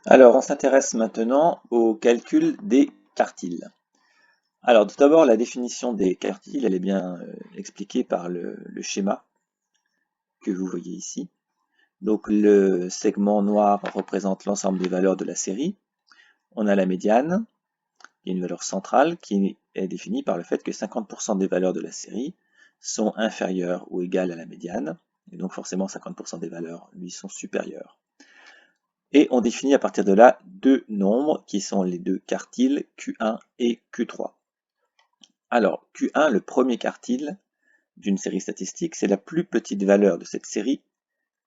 Alors, on s'intéresse maintenant au calcul des quartiles. Alors, tout d'abord, la définition des quartiles, elle est bien expliquée par le schéma que vous voyez ici. Donc, le segment noir représente l'ensemble des valeurs de la série. On a la médiane, qui est une valeur centrale, qui est définie par le fait que 50% des valeurs de la série sont inférieures ou égales à la médiane. Et donc, forcément, 50% des valeurs lui sont supérieures. Et on définit à partir de là deux nombres qui sont les deux quartiles Q1 et Q3. Alors, Q1, le premier quartile d'une série statistique, c'est la plus petite valeur de cette série,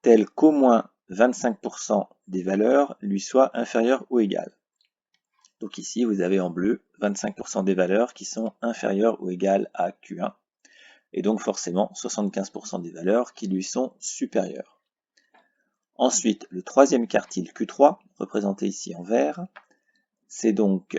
telle qu'au moins 25% des valeurs lui soient inférieures ou égales. Donc ici, vous avez en bleu 25% des valeurs qui sont inférieures ou égales à Q1, et donc forcément 75% des valeurs qui lui sont supérieures. Ensuite, le troisième quartile Q3, représenté ici en vert, c'est donc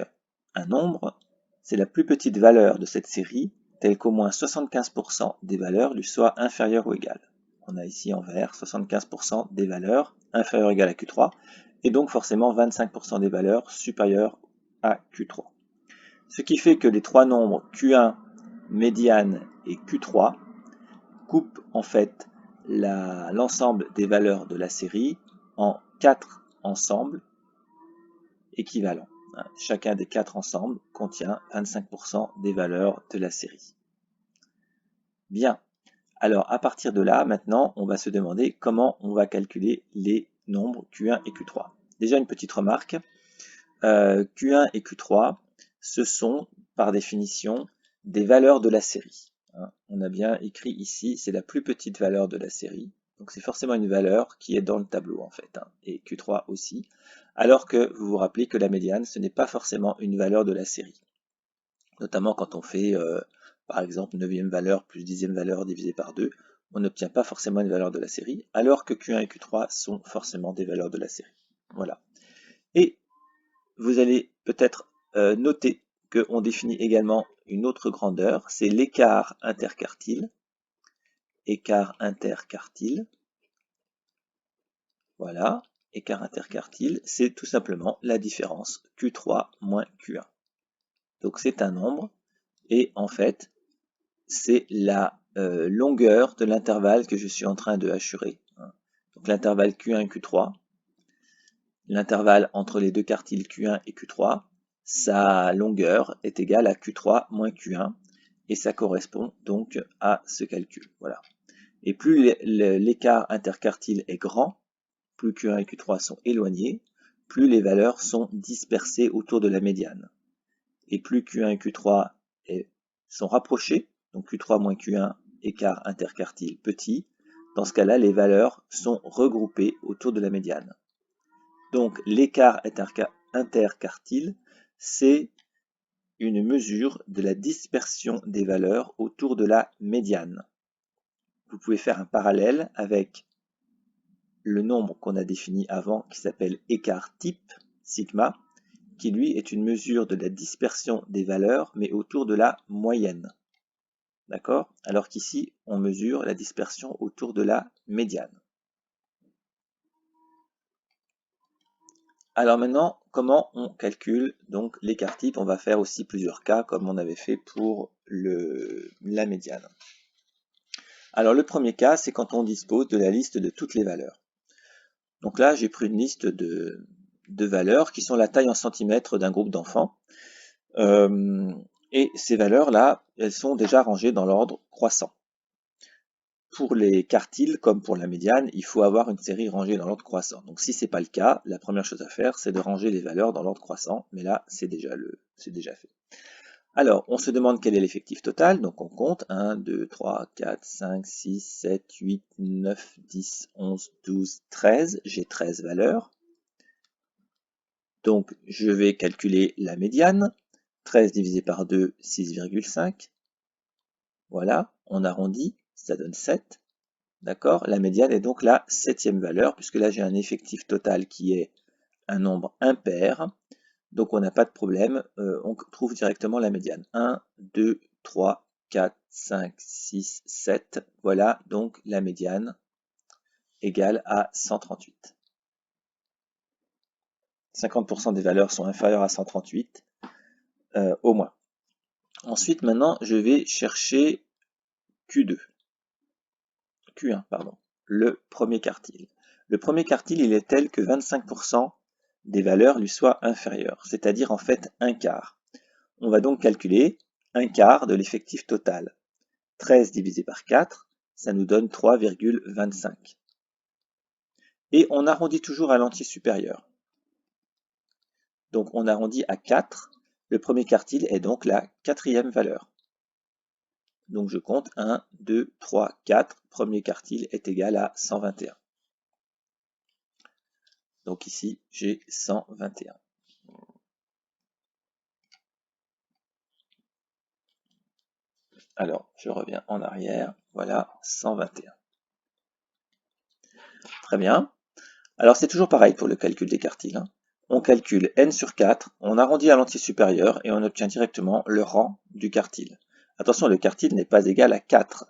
un nombre, c'est la plus petite valeur de cette série, telle qu'au moins 75% des valeurs lui soient inférieures ou égales. On a ici en vert 75% des valeurs inférieures ou égales à Q3, et donc forcément 25% des valeurs supérieures à Q3. Ce qui fait que les trois nombres Q1, médiane et Q3 coupent en fait l'ensemble des valeurs de la série en 4 ensembles équivalents. Chacun des 4 ensembles contient 25% des valeurs de la série. Bien, alors à partir de là, maintenant, on va se demander comment on va calculer les nombres Q1 et Q3. Déjà une petite remarque, Q1 et Q3, ce sont par définition des valeurs de la série. On a bien écrit ici, c'est la plus petite valeur de la série. Donc c'est forcément une valeur qui est dans le tableau en fait, et Q3 aussi. Alors que vous vous rappelez que la médiane, ce n'est pas forcément une valeur de la série. Notamment quand on fait, par exemple, 9e valeur plus 10e valeur divisé par 2, on n'obtient pas forcément une valeur de la série, alors que Q1 et Q3 sont forcément des valeurs de la série. Voilà. Et vous allez peut-être noter qu'on définit également une autre grandeur, c'est l'écart interquartile. Écart interquartile. Voilà, écart interquartile, c'est tout simplement la différence Q3 moins Q1. Donc c'est un nombre, et en fait, c'est la longueur de l'intervalle que je suis en train de hachurer. Donc l'intervalle Q1 et Q3, l'intervalle entre les deux quartiles Q1 et Q3, sa longueur est égale à Q3 moins Q1, et ça correspond donc à ce calcul. Voilà. Et plus l'écart interquartile est grand, plus Q1 et Q3 sont éloignés, plus les valeurs sont dispersées autour de la médiane. Et plus Q1 et Q3 sont rapprochés, donc Q3 moins Q1, écart interquartile petit, dans ce cas-là, les valeurs sont regroupées autour de la médiane. Donc l'écart interquartile, c'est une mesure de la dispersion des valeurs autour de la médiane. Vous pouvez faire un parallèle avec le nombre qu'on a défini avant, qui s'appelle écart type, sigma, qui lui est une mesure de la dispersion des valeurs, mais autour de la moyenne. D'accord? Alors qu'ici, on mesure la dispersion autour de la médiane. Alors maintenant, comment on calcule donc l'écart type? On va faire aussi plusieurs cas, comme on avait fait pour la médiane. Alors le premier cas, c'est quand on dispose de la liste de toutes les valeurs. Donc là, j'ai pris une liste de valeurs qui sont la taille en centimètres d'un groupe d'enfants. Et ces valeurs-là, elles sont déjà rangées dans l'ordre croissant. Pour les quartiles, comme pour la médiane, il faut avoir une série rangée dans l'ordre croissant. Donc si ce n'est pas le cas, la première chose à faire, c'est de ranger les valeurs dans l'ordre croissant, mais là, c'est déjà fait. Alors, on se demande quel est l'effectif total, donc on compte 1, 2, 3, 4, 5, 6, 7, 8, 9, 10, 11, 12, 13, j'ai 13 valeurs. Donc, je vais calculer la médiane, 13 divisé par 2, 6,5. Voilà, on arrondit, ça donne 7. D'accord? La médiane est donc la 7e valeur, puisque là j'ai un effectif total qui est un nombre impair. Donc on n'a pas de problème, on trouve directement la médiane. 1, 2, 3, 4, 5, 6, 7. Voilà donc la médiane égale à 138. 50% des valeurs sont inférieures à 138 au moins. Ensuite, maintenant, je vais chercher Q1, pardon, le premier quartile. Le premier quartile, il est tel que 25% des valeurs lui soient inférieures, c'est-à-dire en fait un quart. On va donc calculer un quart de l'effectif total. 13 divisé par 4, ça nous donne 3,25. Et on arrondit toujours à l'entier supérieur. Donc on arrondit à 4. Le premier quartile est donc la quatrième valeur. Donc je compte 1, 2, 3, 4. Premier quartile est égal à 121. Donc ici, j'ai 121. Alors, je reviens en arrière. Voilà, 121. Très bien. Alors, c'est toujours pareil pour le calcul des quartiles. On calcule n sur 4, on arrondit à l'entier supérieur et on obtient directement le rang du quartile. Attention, le quartile n'est pas égal à 4,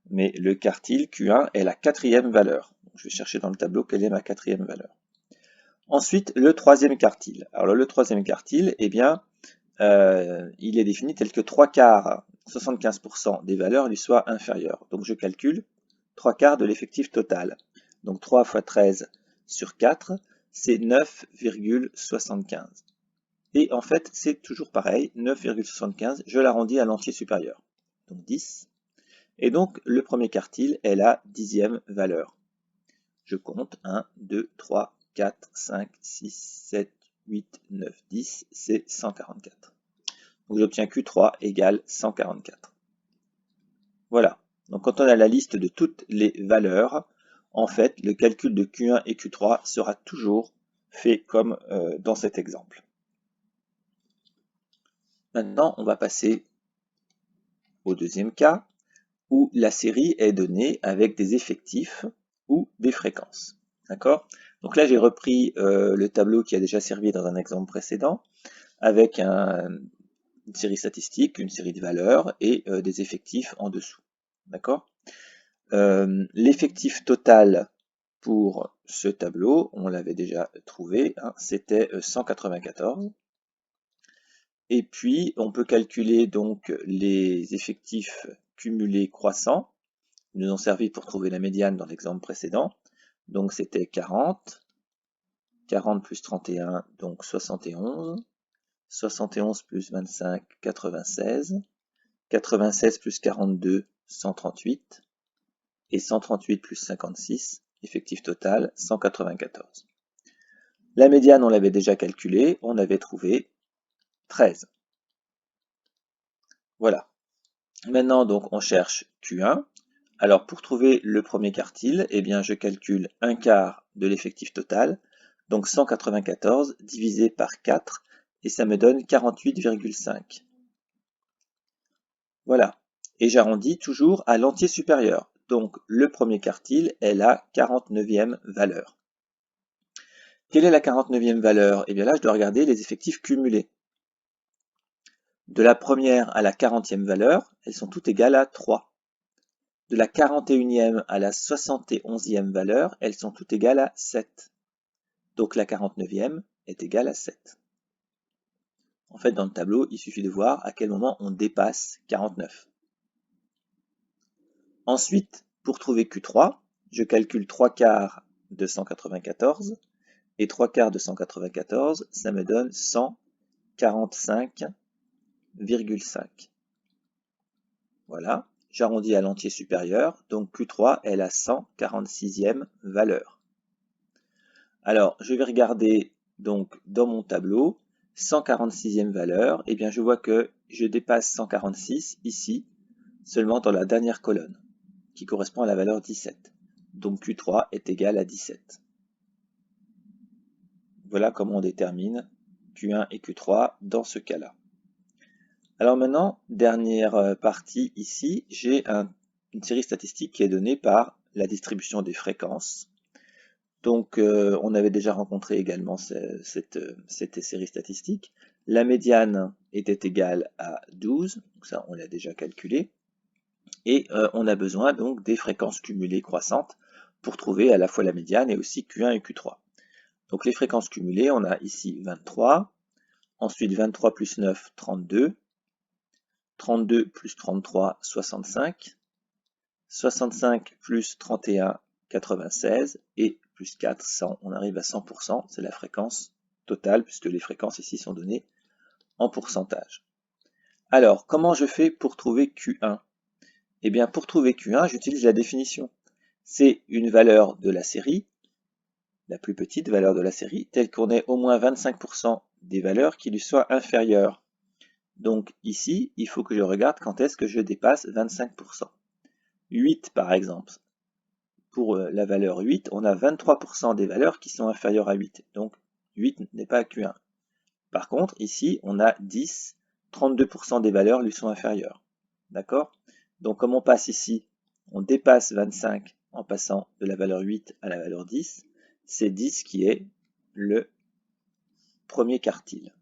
mais le quartile Q1 est la quatrième valeur. Je vais chercher dans le tableau quelle est ma quatrième valeur. Ensuite, le troisième quartile. Alors, le troisième quartile, eh bien, il est défini tel que 3 quarts, 75% des valeurs lui soient inférieures. Donc, je calcule 3 quarts de l'effectif total. Donc, 3 fois 13 sur 4, c'est 9,75. Et en fait, c'est toujours pareil, 9,75, je l'arrondis à l'entier supérieur. Donc 10. Et donc, le premier quartile est la 10e valeur. Je compte 1, 2, 3, 4, 5, 6, 7, 8, 9, 10, c'est 144. Donc j'obtiens Q3 égale 144. Voilà. Donc quand on a la liste de toutes les valeurs, en fait, le calcul de Q1 et Q3 sera toujours fait comme dans cet exemple. Maintenant, on va passer au deuxième cas, où la série est donnée avec des effectifs ou des fréquences. D'accord? Donc là, j'ai repris le tableau qui a déjà servi dans un exemple précédent, avec une série statistique, une série de valeurs et des effectifs en dessous. D'accord? L'effectif total pour ce tableau, on l'avait déjà trouvé, hein, c'était 194. Et puis, on peut calculer donc les effectifs cumulés croissants. Ils nous ont servi pour trouver la médiane dans l'exemple précédent. Donc, c'était 40. 40 plus 31, donc 71. 71 plus 25, 96. 96 plus 42, 138. Et 138 plus 56, effectif total, 194. La médiane, on l'avait déjà calculée, on avait trouvé 13. Voilà. Maintenant, donc, on cherche Q1. Alors, pour trouver le premier quartile, eh bien, je calcule un quart de l'effectif total, donc 194 divisé par 4, et ça me donne 48,5. Voilà. Et j'arrondis toujours à l'entier supérieur. Donc, le premier quartile est la 49e valeur. Quelle est la 49e valeur? Eh bien là, je dois regarder les effectifs cumulés. De la première à la 40e valeur, elles sont toutes égales à 3. De la 41e à la 71e valeur, elles sont toutes égales à 7. Donc la 49e est égale à 7. En fait, dans le tableau, il suffit de voir à quel moment on dépasse 49. Ensuite, pour trouver Q3, je calcule 3 quarts de 194. Et 3 quarts de 194, ça me donne 145,5. Voilà, j'arrondis à l'entier supérieur, donc Q3 est la 146e valeur. Alors, je vais regarder donc dans mon tableau, 146e valeur, et bien je vois que je dépasse 146 ici, seulement dans la dernière colonne, qui correspond à la valeur 17. Donc Q3 est égal à 17. Voilà comment on détermine Q1 et Q3 dans ce cas-là. Alors maintenant, dernière partie ici, j'ai une série statistique qui est donnée par la distribution des fréquences. Donc on avait déjà rencontré également cette série statistique. La médiane était égale à 12, donc ça on l'a déjà calculé. Et on a besoin donc des fréquences cumulées croissantes pour trouver à la fois la médiane et aussi Q1 et Q3. Donc les fréquences cumulées, on a ici 23, ensuite 23 plus 9, 32, 32 plus 33, 65, 65 plus 31, 96, et plus 4, 100. On arrive à 100%, c'est la fréquence totale, puisque les fréquences ici sont données en pourcentage. Alors, comment je fais pour trouver Q1? Eh bien, pour trouver Q1, j'utilise la définition. C'est une valeur de la série, la plus petite valeur de la série, telle qu'on ait au moins 25% des valeurs qui lui soient inférieures. Donc ici, il faut que je regarde quand est-ce que je dépasse 25%. 8 par exemple. Pour la valeur 8, on a 23% des valeurs qui sont inférieures à 8. Donc 8 n'est pas Q1. Par contre, ici, on a 10, 32% des valeurs lui sont inférieures. D'accord? Donc comme on passe ici, on dépasse 25 en passant de la valeur 8 à la valeur 10, c'est 10 qui est le premier quartile.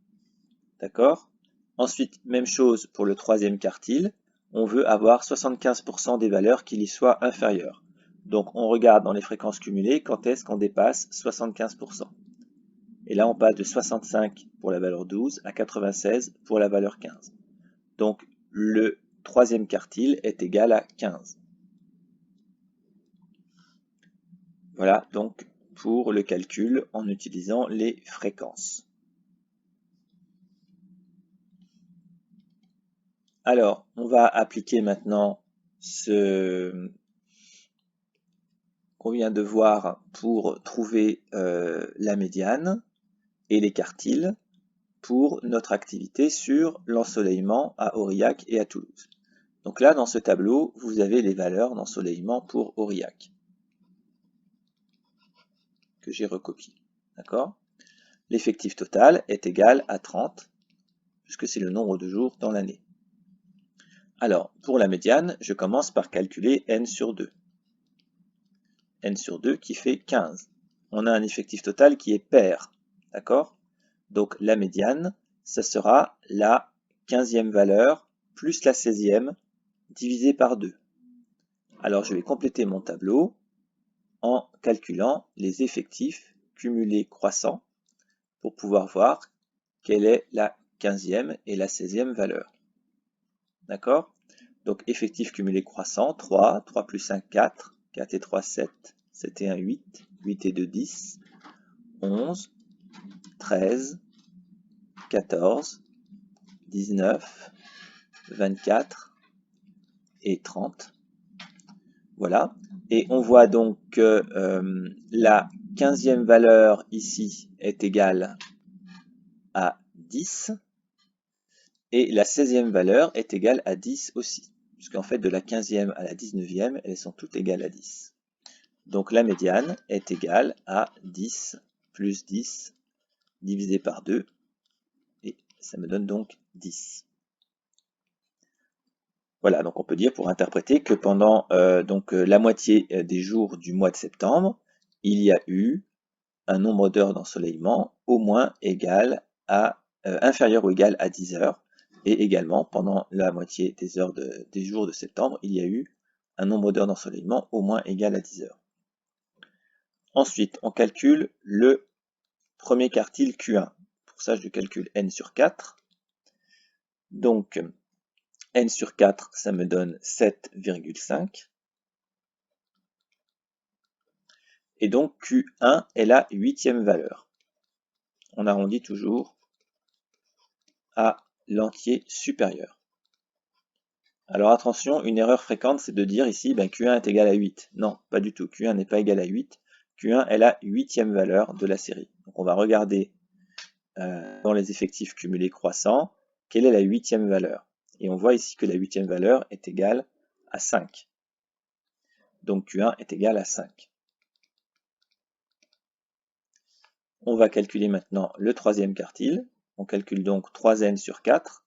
D'accord? Ensuite, même chose pour le troisième quartile, on veut avoir 75% des valeurs qui lui soient inférieures. Donc on regarde dans les fréquences cumulées quand est-ce qu'on dépasse 75%. Et là on passe de 65 pour la valeur 12 à 96 pour la valeur 15. Donc le troisième quartile est égal à 15. Voilà donc pour le calcul en utilisant les fréquences. Alors, on va appliquer maintenant ce qu'on vient de voir pour trouver la médiane et les quartiles pour notre activité sur l'ensoleillement à Aurillac et à Toulouse. Donc là, dans ce tableau, vous avez les valeurs d'ensoleillement pour Aurillac que j'ai recopié. D'accord? L'effectif total est égal à 30, puisque c'est le nombre de jours dans l'année. Alors, pour la médiane, je commence par calculer n sur 2. n sur 2 qui fait 15. On a un effectif total qui est pair. D'accord? Donc la médiane, ce sera la 15e valeur plus la 16e divisé par 2. Alors je vais compléter mon tableau en calculant les effectifs cumulés croissants pour pouvoir voir quelle est la 15e et la 16e valeur. D'accord? Donc effectif cumulé croissant, 3, 3 plus 5, 4, 4 et 3, 7, 7 et 1, 8, 8 et 2, 10, 11, 13, 14, 19, 24 et 30. Voilà. Et on voit donc que la 15e valeur ici est égale à 10 et la 16e valeur est égale à 10 aussi. Puisqu'en fait, de la 15e à la 19e, elles sont toutes égales à 10. Donc la médiane est égale à 10 plus 10 divisé par 2. Et ça me donne donc 10. Voilà, donc on peut dire pour interpréter que pendant la moitié des jours du mois de septembre, il y a eu un nombre d'heures d'ensoleillement au moins égal à inférieur ou égal à 10 heures. Et également, pendant la moitié des jours de septembre, il y a eu un nombre d'heures d'ensoleillement au moins égal à 10 heures. Ensuite, on calcule le premier quartile Q1. Pour ça, je calcule n sur 4. Donc, n sur 4, ça me donne 7,5. Et donc, Q1 est la 8e valeur. On arrondit toujours à l'entier supérieur. Alors attention, une erreur fréquente, c'est de dire ici, Q1 est égal à 8. Non, pas du tout. Q1 n'est pas égal à 8. Q1 est la 8e valeur de la série. Donc on va regarder dans les effectifs cumulés croissants, quelle est la 8e valeur. Et on voit ici que la 8e valeur est égale à 5. Donc Q1 est égal à 5. On va calculer maintenant le troisième quartile. On calcule donc 3n sur 4.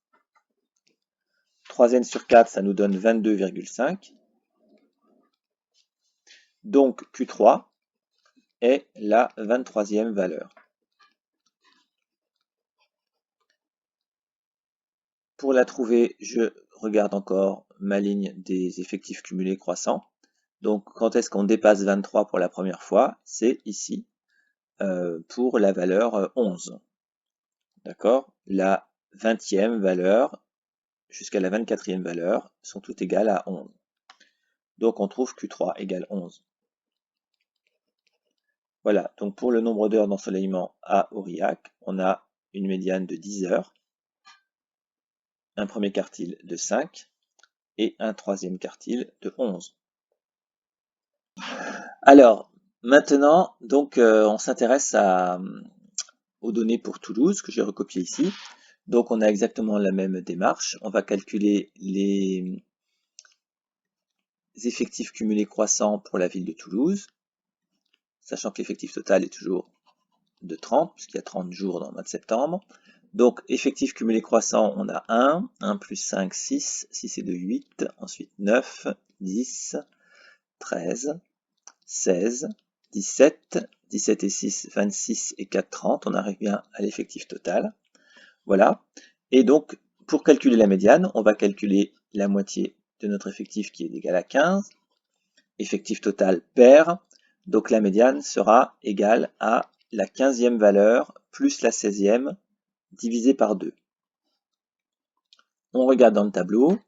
3n sur 4, ça nous donne 22,5. Donc Q3 est la 23e valeur. Pour la trouver, je regarde encore ma ligne des effectifs cumulés croissants. Donc quand est-ce qu'on dépasse 23 pour la première fois? C'est ici. pour la valeur 11. D'accord? La 20e valeur jusqu'à la 24e valeur sont toutes égales à 11. Donc on trouve Q3 égale 11. Voilà, donc pour le nombre d'heures d'ensoleillement à Aurillac, on a une médiane de 10 heures, un premier quartile de 5 et un troisième quartile de 11. Alors, maintenant, donc, on s'intéresse aux données pour Toulouse, que j'ai recopiées ici. Donc, on a exactement la même démarche. On va calculer les effectifs cumulés croissants pour la ville de Toulouse, sachant que l'effectif total est toujours de 30, puisqu'il y a 30 jours dans le mois de septembre. Donc, effectif cumulé croissant, on a 1 plus 5, 6, 6 et 2, 8, ensuite 9, 10, 13, 16, 17, 17 et 6, 26 et 4, 30, on arrive bien à l'effectif total. Voilà. Et donc, pour calculer la médiane, on va calculer la moitié de notre effectif qui est égal à 15. Effectif total pair, donc la médiane sera égale à la 15e valeur plus la 16e divisé par 2. On regarde dans le tableau,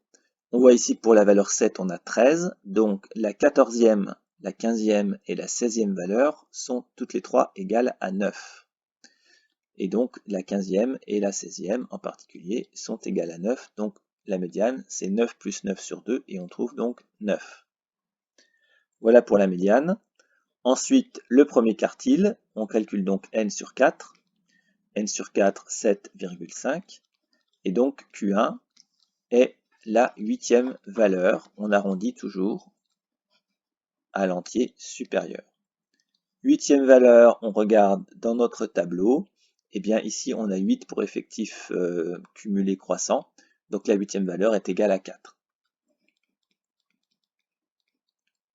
on voit ici pour la valeur 7 on a 13, donc la 14e, la 15e et la 16e valeur sont toutes les trois égales à 9. Et donc la 15e et la 16e en particulier sont égales à 9, donc la médiane c'est 9 plus 9 sur 2 et on trouve donc 9. Voilà pour la médiane. Ensuite, le premier quartile, on calcule donc n sur 4. n sur 4, 7,5. Et donc Q1 est la 8e valeur. On arrondit toujours à l'entier supérieur. 8e valeur, on regarde dans notre tableau. Et bien ici, on a 8 pour effectif cumulé croissant. Donc la 8e valeur est égale à 4.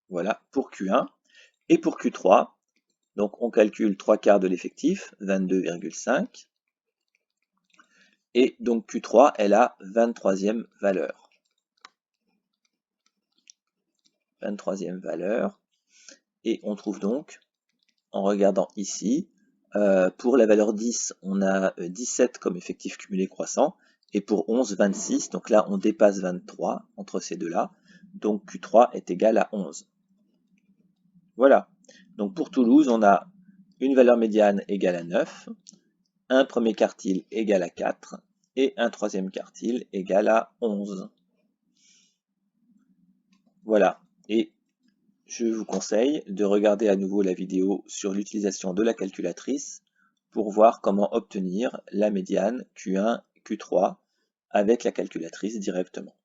Voilà pour Q1. Et pour Q3, donc on calcule 3 quarts de l'effectif, 22,5. Et donc Q3 est la 23e valeur. 23e valeur. Et on trouve donc, en regardant ici, pour la valeur 10, on a 17 comme effectif cumulé croissant. Et pour 11, 26. Donc là, on dépasse 23 entre ces deux-là. Donc Q3 est égal à 11. Voilà. Donc pour Toulouse, on a une valeur médiane égale à 9, un premier quartile égal à 4 et un troisième quartile égal à 11. Voilà. Et je vous conseille de regarder à nouveau la vidéo sur l'utilisation de la calculatrice pour voir comment obtenir la médiane Q1, Q3 avec la calculatrice directement.